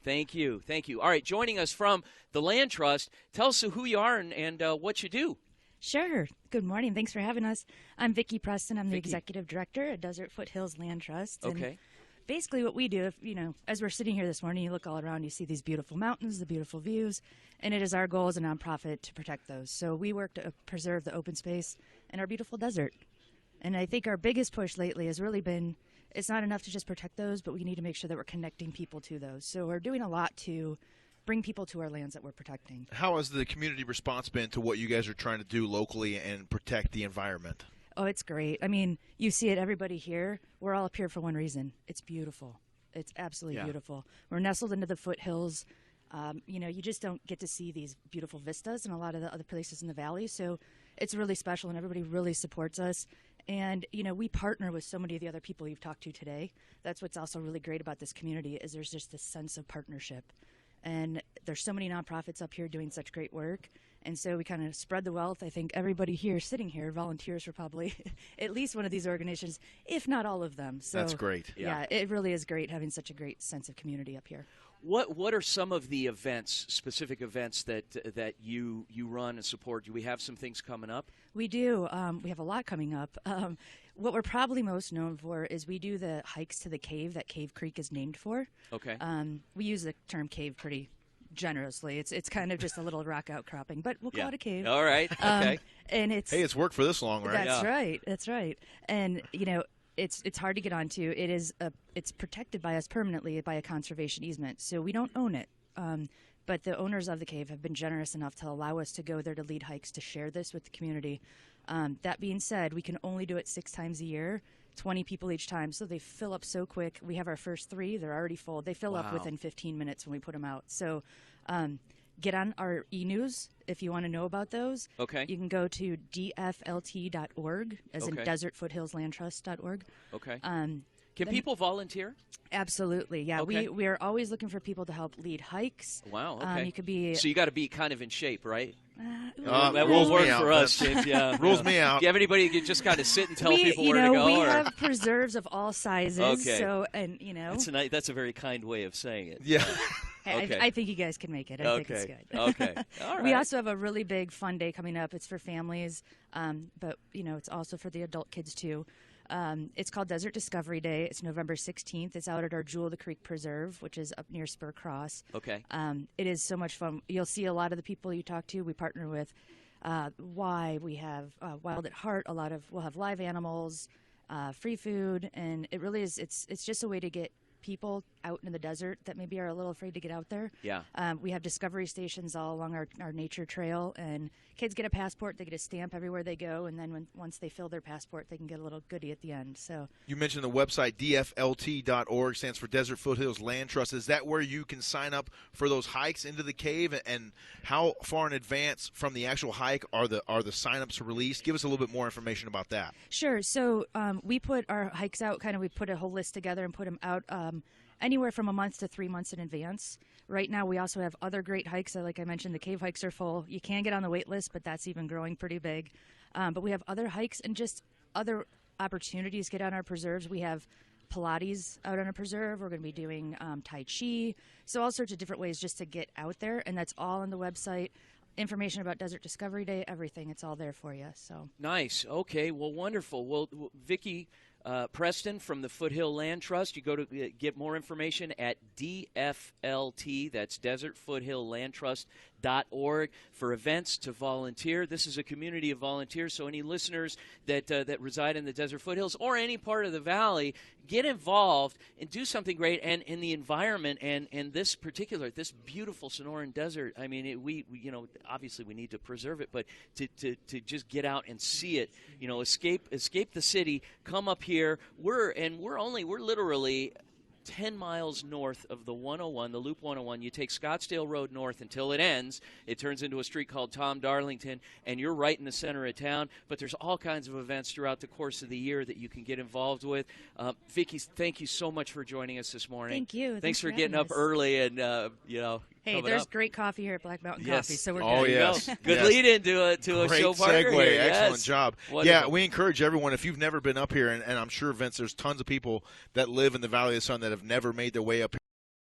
Thank you. Thank you. All right, joining us from the Land Trust, tell us who you are and what you do. Sure. Good morning. Thanks for having us. I'm Vicki Preston. I'm the Executive Director at Desert Foothills Land Trust. Okay. And basically what we do, as we're sitting here this morning, you look all around, you see these beautiful mountains, the beautiful views, and it is our goal as a nonprofit to protect those. So we work to preserve the open space and our beautiful desert. And I think our biggest push lately has really been, it's not enough to just protect those, but we need to make sure that we're connecting people to those. So we're doing a lot to bring people to our lands that we're protecting. How has the community response been to what you guys are trying to do locally and protect the environment? Oh, it's great. I mean, you see it, everybody here. We're all up here for one reason. It's beautiful. It's absolutely beautiful. We're nestled into the foothills. You just don't get to see these beautiful vistas in a lot of the other places in the valley. So it's really special, and everybody really supports us. And, we partner with so many of the other people you've talked to today. That's what's also really great about this community is there's just this sense of partnership. And there's so many nonprofits up here doing such great work. And so we kind of spread the wealth. I think everybody here sitting here volunteers for probably at least one of these organizations, if not all of them. So that's great. Yeah, it really is great having such a great sense of community up here. What are some of the events, specific events that you run and support? Do we have some things coming up? We do. We have a lot coming up. What we're probably most known for is we do the hikes to the cave that Cave Creek is named for. Okay. We use the term cave pretty generously. It's kind of just a little rock outcropping, but we'll call it a cave. All right. Okay. And it's worked for this long, right? That's right. That's right. And it's hard to get onto. It's protected by us permanently by a conservation easement, so we don't own it. But the owners of the cave have been generous enough to allow us to go there to lead hikes to share this with the community. That being said, we can only do it 6 times a year, 20 people each time, so they fill up so quick. We have our first 3; they're already full. They fill up within 15 minutes when we put them out. So get on our e-news if you want to know about those. Okay. You can go to dflt.org, as in desertfoothillslandtrust.org. Okay. Can people volunteer? Absolutely, yeah. Okay. We are always looking for people to help lead hikes. Wow. Okay. You could be. So you got to be kind of in shape, right? That won't work for us, James. Yeah, rules me out. Do you have anybody who can just kind of sit and tell people where to go? We have preserves of all sizes. Okay. So that's a very kind way of saying it. Yeah. Okay. I think you guys can make it. I think it's good. Okay. All right. We also have a really big fun day coming up. It's for families, but it's also for the adult kids too. It's called Desert Discovery Day. It's November 16th. It's out at our Jewel of the Creek Preserve, which is up near Spur Cross. Okay. It is so much fun. You'll see a lot of the people you talk to. We partner with Y. We have Wild at Heart. We'll have live animals, free food, and it really is. It's just a way to get people out in the desert that maybe are a little afraid to get out there. Yeah. We have discovery stations all along our nature trail, and kids get a passport. They get a stamp everywhere they go, and then once they fill their passport, they can get a little goodie at the end. So you mentioned the website dflt.org, stands for Desert Foothills Land Trust. Is that where you can sign up for those hikes into the cave, and how far in advance from the actual hike are the sign-ups released? Give us a little bit more information about that. Sure. So we put our hikes out, we put a whole list together and put them out anywhere from a month to 3 months in advance. Right now, we also have other great hikes. Like I mentioned, the cave hikes are full. You can get on the wait list, but that's even growing pretty big. But we have other hikes and just other opportunities to get on our preserves. We have Pilates out on a preserve. We're going to be doing Tai Chi. So all sorts of different ways just to get out there, and that's all on the website. Information about Desert Discovery Day, everything. It's all there for you. So nice. Okay. Well, wonderful. Well, Vicki Preston from the Foothill Land Trust. You go to get more information at DFLT. That's desertfoothilllandtrust.org for events to volunteer. This is a community of volunteers, so any listeners that reside in the Desert Foothills or any part of the valley, get involved and do something great. And in the environment and this beautiful Sonoran Desert, I mean, we obviously we need to preserve it, but to just get out and see it, escape the city, come up here. We're literally 10 miles north of the 101, the Loop 101. You take Scottsdale Road north until it ends. It turns into a street called Tom Darlington, and you're right in the center of town. But there's all kinds of events throughout the course of the year that you can get involved with. Vicki, thank you so much for joining us this morning. Thank you. Thanks for getting up early and, Hey, there's great coffee here at Black Mountain Coffee, so we're good. Oh, yes. Good lead into a show partner. Great segue. Here. Excellent job. Wonderful. Yeah, we encourage everyone, if you've never been up here, and I'm sure, Vince, there's tons of people that live in the Valley of the Sun that have never made their way up here.